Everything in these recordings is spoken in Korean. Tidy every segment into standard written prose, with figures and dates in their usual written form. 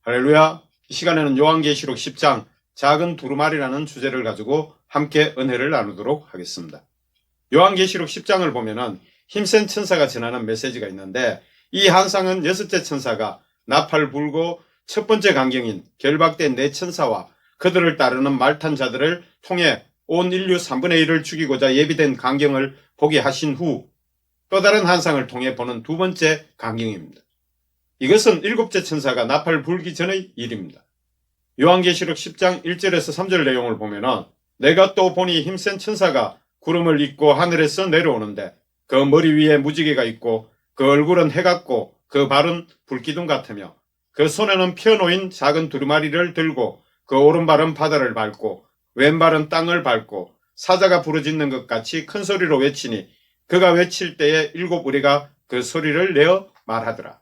할렐루야. 이 시간에는 요한계시록 10장 작은 두루마리라는 주제를 가지고 함께 은혜를 나누도록 하겠습니다. 요한계시록 10장을 보면은 힘센 천사가 전하는 메시지가 있는데, 이 한상은 여섯째 천사가 나팔 불고 첫 번째 강경인 결박된 네 천사와 그들을 따르는 말탄 자들을 통해 온 인류 3분의 1을 죽이고자 예비된 강경을 보게 하신 후 또 다른 한상을 통해 보는 두 번째 강경입니다. 이것은 일곱째 천사가 나팔 불기 전의 일입니다. 요한계시록 10장 1절에서 3절 내용을 보면은 내가 또 보니 힘센 천사가 구름을 잇고 하늘에서 내려오는데 그 머리 위에 무지개가 있고 그 얼굴은 해 같고 그 발은 불기둥 같으며 그 손에는 펴놓인 작은 두루마리를 들고 그 오른발은 바다를 밟고 왼발은 땅을 밟고 사자가 부르짖는 것 같이 큰 소리로 외치니 그가 외칠 때에 일곱 우리가 그 소리를 내어 말하더라.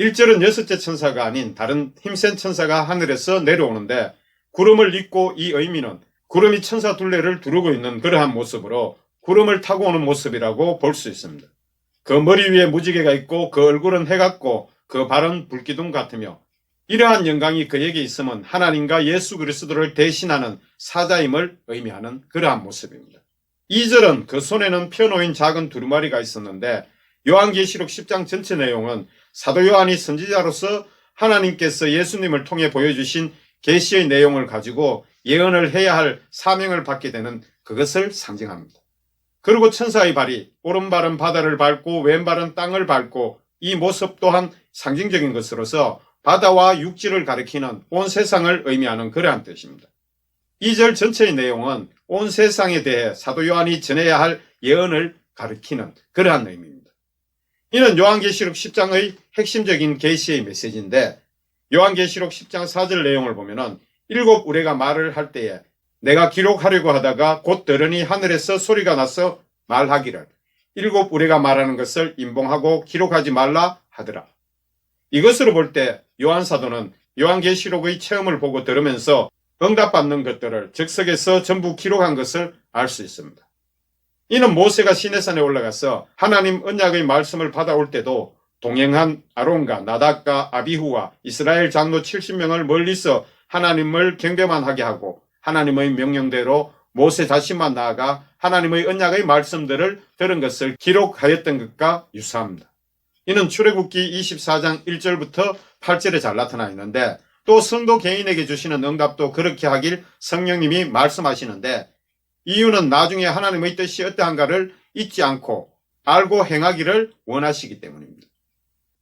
1절은 여섯째 천사가 아닌 다른 힘센 천사가 하늘에서 내려오는데, 구름을 잇고 이 의미는 구름이 천사 둘레를 두르고 있는 그러한 모습으로 구름을 타고 오는 모습이라고 볼 수 있습니다. 그 머리 위에 무지개가 있고 그 얼굴은 해 같고 그 발은 불기둥 같으며, 이러한 영광이 그에게 있으면 하나님과 예수 그리스도를 대신하는 사자임을 의미하는 그러한 모습입니다. 2절은 그 손에는 펴놓인 작은 두루마리가 있었는데, 요한계시록 10장 전체 내용은 사도 요한이 선지자로서 하나님께서 예수님을 통해 보여주신 계시의 내용을 가지고 예언을 해야 할 사명을 받게 되는 그것을 상징합니다. 그리고 천사의 발이 오른발은 바다를 밟고 왼발은 땅을 밟고, 이 모습 또한 상징적인 것으로서 바다와 육지를 가리키는 온 세상을 의미하는 그러한 뜻입니다. 2절 전체의 내용은 온 세상에 대해 사도 요한이 전해야 할 예언을 가리키는 그러한 의미입니다. 이는 요한계시록 10장의 핵심적인 계시의 메시지인데, 요한계시록 10장 4절 내용을 보면은 일곱 우레가 말을 할 때에 내가 기록하려고 하다가 곧 들으니 하늘에서 소리가 나서 말하기를 일곱 우레가 말하는 것을 인봉하고 기록하지 말라 하더라. 이것으로 볼 때 요한 사도는 요한계시록의 체험을 보고 들으면서 응답받는 것들을 즉석에서 전부 기록한 것을 알 수 있습니다. 이는 모세가 시내산에 올라가서 하나님 언약의 말씀을 받아올 때도 동행한 아론과 나답과 아비후와 이스라엘 장로 70명을 멀리서 하나님을 경배만 하게 하고 하나님의 명령대로 모세 자신만 나아가 하나님의 언약의 말씀들을 들은 것을 기록하였던 것과 유사합니다. 이는 출애굽기 24장 1절부터 8절에 잘 나타나 있는데, 또 성도 개인에게 주시는 응답도 그렇게 하길 성령님이 말씀하시는데, 이유는 나중에 하나님의 뜻이 어떠한가를 잊지 않고 알고 행하기를 원하시기 때문입니다.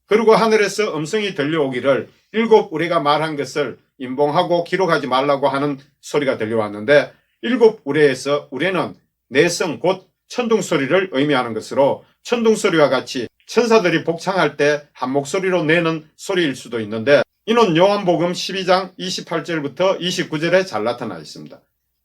그리고 하늘에서 음성이 들려오기를 일곱 우레가 말한 것을 인봉하고 기록하지 말라고 하는 소리가 들려왔는데, 일곱 우레에서 우레는 내성 곧 천둥소리를 의미하는 것으로 천둥소리와 같이 천사들이 복창할 때 한 목소리로 내는 소리일 수도 있는데, 이는 요한복음 12장 28절부터 29절에 잘 나타나 있습니다.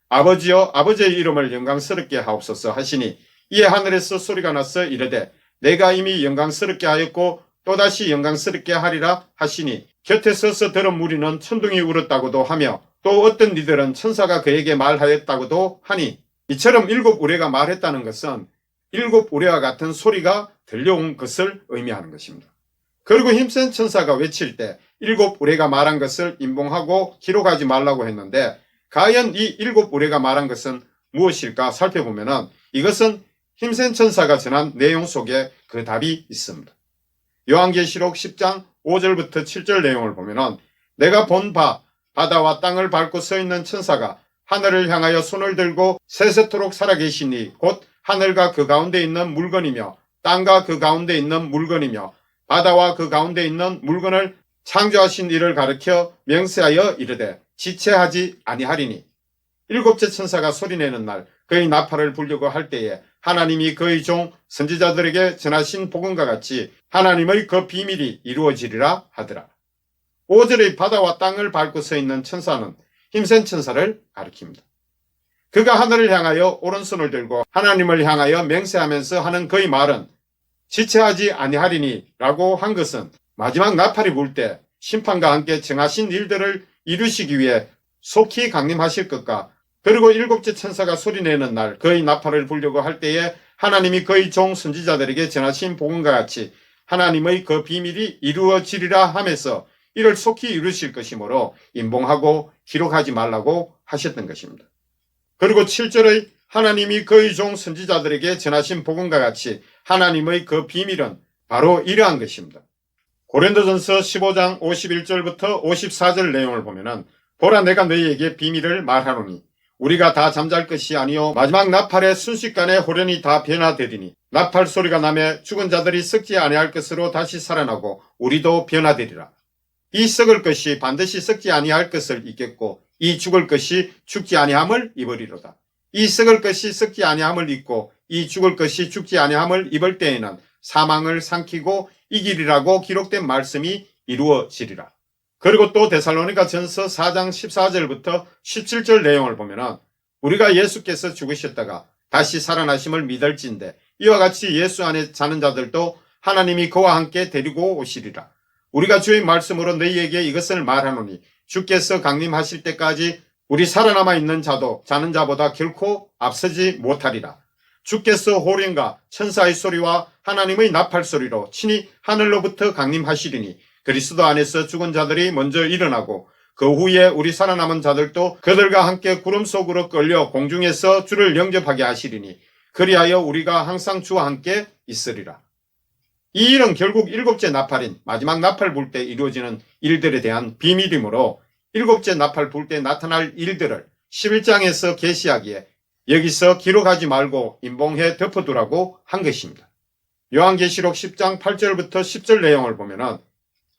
아버지여 아버지의 이름을 영광스럽게 하옵소서 하시니 이에 하늘에서 소리가 나서 이르되 내가 이미 영광스럽게 하였고 또다시 영광스럽게 하리라 하시니, 곁에 서서 들은 무리는 천둥이 울었다고도 하며 또 어떤 이들은 천사가 그에게 말하였다고도 하니, 이처럼 일곱 우레가 말했다는 것은 일곱 우레와 같은 소리가 들려온 것을 의미하는 것입니다. 그리고 힘센 천사가 외칠 때 일곱 우레가 말한 것을 인봉하고 기록하지 말라고 했는데, 과연 이 일곱 우레가 말한 것은 무엇일까 살펴보면 이것은 힘센 천사가 전한 내용 속에 그 답이 있습니다. 요한계시록 10장 5절부터 7절 내용을 보면 내가 본 바 바다와 땅을 밟고 서 있는 천사가 하늘을 향하여 손을 들고 세세토록 살아계시니 곧 하늘과 그 가운데 있는 물건이며 땅과 그 가운데 있는 물건이며 바다와 그 가운데 있는 물건을 창조하신 이를 가르쳐 명세하여 이르되 지체하지 아니하리니, 일곱째 천사가 소리내는 날 그의 나팔을 불려고 할 때에 하나님이 그의 종 선지자들에게 전하신 복음과 같이 하나님의 그 비밀이 이루어지리라 하더라. 5절의 바다와 땅을 밟고 서 있는 천사는 힘센 천사를 가리킵니다. 그가 하늘을 향하여 오른손을 들고 하나님을 향하여 맹세하면서 하는 그의 말은 지체하지 아니하리니 라고 한 것은 마지막 나팔이 불 때 심판과 함께 정하신 일들을 이루시기 위해 속히 강림하실 것과, 그리고 일곱째 천사가 소리내는 날 그의 나팔을 불려고 할 때에 하나님이 그의 종 선지자들에게 전하신 복음과 같이 하나님의 그 비밀이 이루어지리라 하면서 이를 속히 이루실 것이므로 임봉하고 기록하지 말라고 하셨던 것입니다. 그리고 7절의 하나님이 그의 종 선지자들에게 전하신 복음과 같이 하나님의 그 비밀은 바로 이러한 것입니다. 고린도전서 15장 51절부터 54절 내용을 보면은 보라 내가 너희에게 비밀을 말하노니 우리가 다 잠잘 것이 아니요 마지막 나팔의 순식간에 호련히 다 변화되리니 나팔 소리가 나매 죽은 자들이 썩지 아니할 것으로 다시 살아나고 우리도 변화되리라. 이 썩을 것이 반드시 썩지 아니할 것을 입겠고 이 죽을 것이 죽지 아니함을 입으리로다. 이 썩을 것이 썩지 아니함을 입고 이 죽을 것이 죽지 아니함을 입을 때에는 사망을 삼키고 이기리라고 기록된 말씀이 이루어지리라. 그리고 또 데살로니가 전서 4장 14절부터 17절 내용을 보면은 우리가 예수께서 죽으셨다가 다시 살아나심을 믿을진데 이와 같이 예수 안에 사는 자들도 하나님이 그와 함께 데리고 오시리라. 우리가 주의 말씀으로 너희에게 이것을 말하노니 주께서 강림하실 때까지 우리 살아남아 있는 자도 자는 자보다 결코 앞서지 못하리라. 주께서 호련과 천사의 소리와 하나님의 나팔 소리로 친히 하늘로부터 강림하시리니 그리스도 안에서 죽은 자들이 먼저 일어나고 그 후에 우리 살아남은 자들도 그들과 함께 구름 속으로 끌려 공중에서 주를 영접하게 하시리니 그리하여 우리가 항상 주와 함께 있으리라. 이 일은 결국 일곱째 나팔인 마지막 나팔 불 때 이루어지는 일들에 대한 비밀이므로 일곱째 나팔 불 때 나타날 일들을 11장에서 계시하기에 여기서 기록하지 말고 임봉해 덮어두라고 한 것입니다. 요한계시록 10장 8절부터 10절 내용을 보면은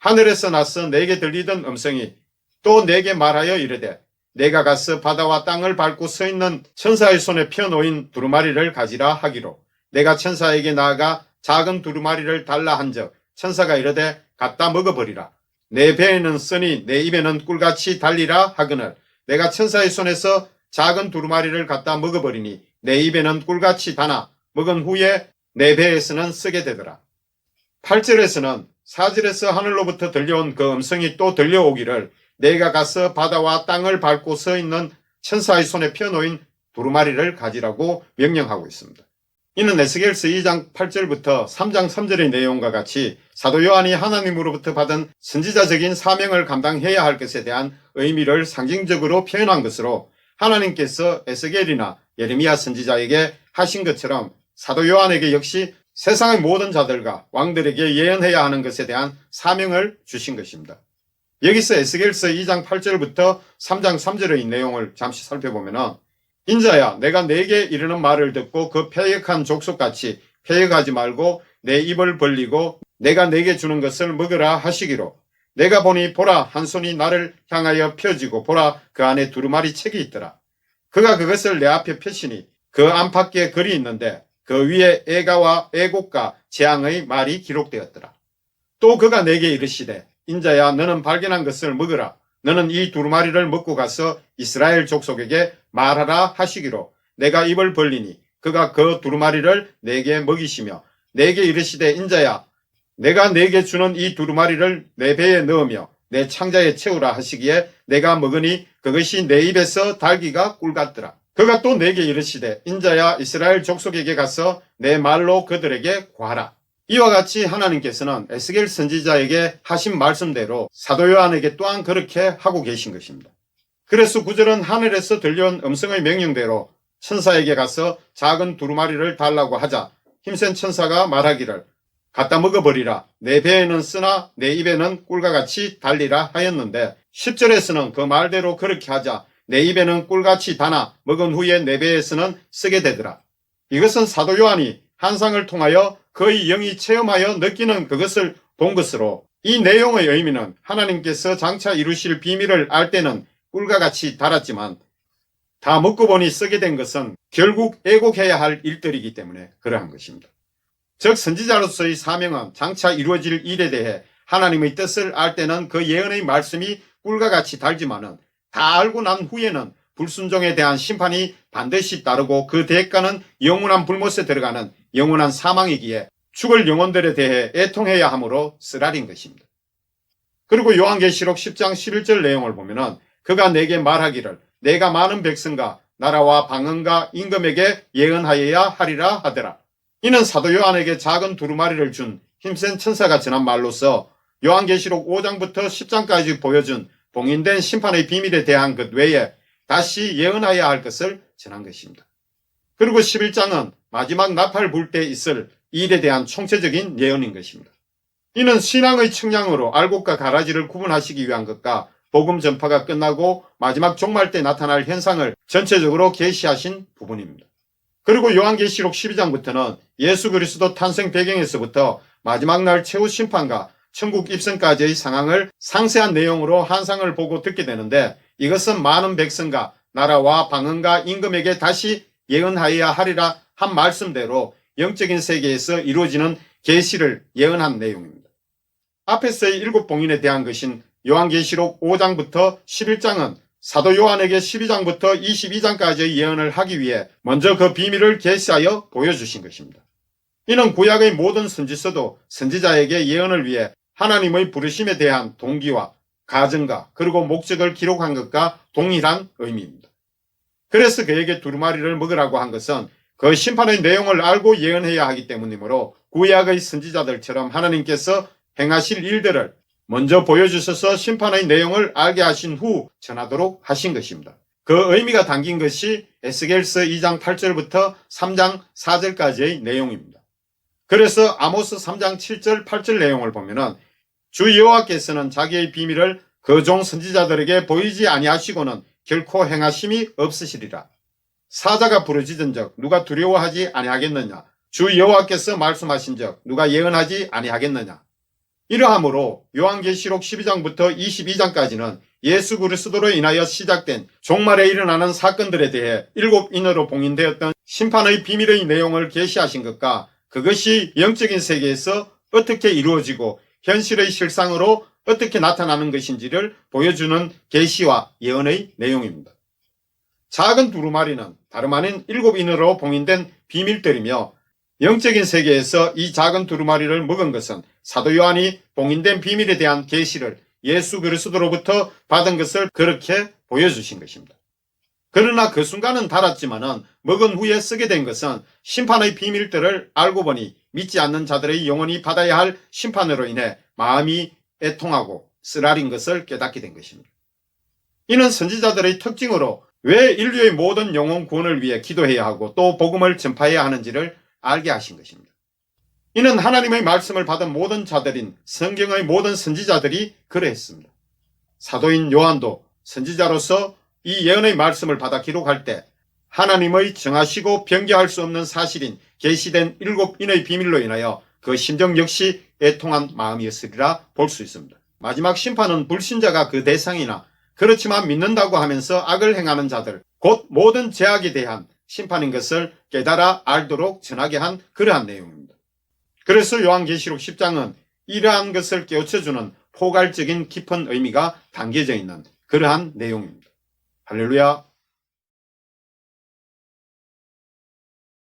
하늘에서 나서 내게 들리던 음성이 또 내게 말하여 이르되 내가 가서 바다와 땅을 밟고 서 있는 천사의 손에 펴놓인 두루마리를 가지라 하기로 내가 천사에게 나아가 작은 두루마리를 달라 한즉 천사가 이르되 갖다 먹어버리라. 내 배에는 쓰니 내 입에는 꿀같이 달리라 하거늘 내가 천사의 손에서 작은 두루마리를 갖다 먹어버리니 내 입에는 꿀같이 다나 먹은 후에 내 배에서는 쓰게 되더라. 8절에서는 사절에서 하늘로부터 들려온 그 음성이 또 들려오기를 내가 가서 바다와 땅을 밟고 서 있는 천사의 손에 펴놓인 두루마리를 가지라고 명령하고 있습니다. 이는 에스겔서 2장 8절부터 3장 3절의 내용과 같이 사도 요한이 하나님으로부터 받은 선지자적인 사명을 감당해야 할 것에 대한 의미를 상징적으로 표현한 것으로 하나님께서 에스겔이나 예레미야 선지자에게 하신 것처럼 사도 요한에게 역시 세상의 모든 자들과 왕들에게 예언해야 하는 것에 대한 사명을 주신 것입니다. 여기서 에스겔서 2장 8절부터 3장 3절의 내용을 잠시 살펴보면 인자야 내가 네게 이르는 말을 듣고 그 패역한 족속같이 패역하지 말고 내 입을 벌리고 내가 네게 주는 것을 먹으라 하시기로 내가 보니 보라 한 손이 나를 향하여 펴지고 보라 그 안에 두루마리 책이 있더라. 그가 그것을 내 앞에 펴시니 그 안팎에 글이 있는데 그 위에 애가와 애곡과 재앙의 말이 기록되었더라. 또 그가 내게 이르시되 인자야 너는 발견한 것을 먹으라. 너는 이 두루마리를 먹고 가서 이스라엘 족속에게 말하라 하시기로 내가 입을 벌리니 그가 그 두루마리를 내게 먹이시며 내게 이르시되 인자야 내가 내게 주는 이 두루마리를 내 배에 넣으며 내 창자에 채우라 하시기에 내가 먹으니 그것이 내 입에서 달기가 꿀 같더라. 그가 또 내게 이르시되 인자야 이스라엘 족속에게 가서 내 말로 그들에게 구하라. 이와 같이 하나님께서는 에스겔 선지자에게 하신 말씀대로 사도 요한에게 또한 그렇게 하고 계신 것입니다. 그래서 9절은 하늘에서 들려온 음성의 명령대로 천사에게 가서 작은 두루마리를 달라고 하자 힘센 천사가 말하기를 갖다 먹어버리라. 내 배에는 쓰나 내 입에는 꿀과 같이 달리라 하였는데 10절에서는 그 말대로 그렇게 하자 내 입에는 꿀같이 다나 먹은 후에 내 배에서는 쓰게 되더라. 이것은 사도 요한이 환상을 통하여 그의 영이 체험하여 느끼는 그것을 본 것으로 이 내용의 의미는 하나님께서 장차 이루실 비밀을 알 때는 꿀과 같이 달았지만 다 먹고 보니 쓰게 된 것은 결국 애곡해야 할 일들이기 때문에 그러한 것입니다. 즉 선지자로서의 사명은 장차 이루어질 일에 대해 하나님의 뜻을 알 때는 그 예언의 말씀이 꿀과 같이 달지만은 다 알고 난 후에는 불순종에 대한 심판이 반드시 따르고 그 대가는 영원한 불못에 들어가는 영원한 사망이기에 죽을 영혼들에 대해 애통해야 하므로 쓰라린 것입니다. 그리고 요한계시록 10장 11절 내용을 보면은 그가 내게 말하기를 내가 많은 백성과 나라와 방언과 임금에게 예언하여야 하리라 하더라. 이는 사도 요한에게 작은 두루마리를 준 힘센 천사가 전한 말로서 요한계시록 5장부터 10장까지 보여준 봉인된 심판의 비밀에 대한 것 외에 다시 예언하여야 할 것을 전한 것입니다. 그리고 11장은 마지막 나팔 불 때 있을 일에 대한 총체적인 예언인 것입니다. 이는 신앙의 측량으로 알곡과 가라지를 구분하시기 위한 것과 복음 전파가 끝나고 마지막 종말 때 나타날 현상을 전체적으로 계시하신 부분입니다. 그리고 요한계시록 12장부터는 예수 그리스도 탄생 배경에서부터 마지막 날 최후 심판과 천국 입성까지의 상황을 상세한 내용으로 환상을 보고 듣게 되는데, 이것은 많은 백성과 나라와 방언과 임금에게 다시 예언하여야 하리라 한 말씀대로 영적인 세계에서 이루어지는 계시를 예언한 내용입니다. 앞에서의 7봉인에 대한 것인 요한계시록 5장부터 11장은 사도 요한에게 12장부터 22장까지의 예언을 하기 위해 먼저 그 비밀을 계시하여 보여주신 것입니다. 이는 구약의 모든 선지서도 선지자에게 예언을 위해 하나님의 부르심에 대한 동기와 가정과 그리고 목적을 기록한 것과 동일한 의미입니다. 그래서 그에게 두루마리를 먹으라고 한 것은 그 심판의 내용을 알고 예언해야 하기 때문이므로 구약의 선지자들처럼 하나님께서 행하실 일들을 먼저 보여주셔서 심판의 내용을 알게 하신 후 전하도록 하신 것입니다. 그 의미가 담긴 것이 에스겔서 2장 8절부터 3장 4절까지의 내용입니다. 그래서 아모스 3장 7절 8절 내용을 보면은 주 여호와께서는 자기의 비밀을 그 종 선지자들에게 보이지 아니하시고는 결코 행하심이 없으시리라. 사자가 부르짖은적 누가 두려워하지 아니하겠느냐. 주 여호와께서 말씀하신적 누가 예언하지 아니하겠느냐. 이러하므로 요한계시록 12장부터 22장까지는 예수 그리스도로 인하여 시작된 종말에 일어나는 사건들에 대해 7인으로 봉인되었던 심판의 비밀의 내용을 계시하신 것과 그것이 영적인 세계에서 어떻게 이루어지고 현실의 실상으로 어떻게 나타나는 것인지를 보여주는 계시와 예언의 내용입니다. 작은 두루마리는 다름 아닌 7인으로 봉인된 비밀들이며, 영적인 세계에서 이 작은 두루마리를 먹은 것은 사도 요한이 봉인된 비밀에 대한 계시를 예수 그리스도로부터 받은 것을 그렇게 보여주신 것입니다. 그러나 그 순간은 달았지만은 먹은 후에 쓰게 된 것은 심판의 비밀들을 알고 보니 믿지 않는 자들의 영원히 받아야 할 심판으로 인해 마음이 애통하고 쓰라린 것을 깨닫게 된 것입니다. 이는 선지자들의 특징으로 왜 인류의 모든 영혼 구원을 위해 기도해야 하고 또 복음을 전파해야 하는지를 알게 하신 것입니다. 이는 하나님의 말씀을 받은 모든 자들인 성경의 모든 선지자들이 그러했습니다. 사도인 요한도 선지자로서 이 예언의 말씀을 받아 기록할 때 하나님의 정하시고 변개할 수 없는 사실인 계시된 7인의 비밀로 인하여 그 심정 역시 애통한 마음이었으리라 볼 수 있습니다. 마지막 심판은 불신자가 그 대상이나 그렇지만 믿는다고 하면서 악을 행하는 자들, 곧 모든 죄악에 대한 심판인 것을 깨달아 알도록 전하게 한 그러한 내용입니다. 그래서 요한계시록 10장은 이러한 것을 깨우쳐주는 포괄적인 깊은 의미가 담겨져 있는 그러한 내용입니다. 할렐루야.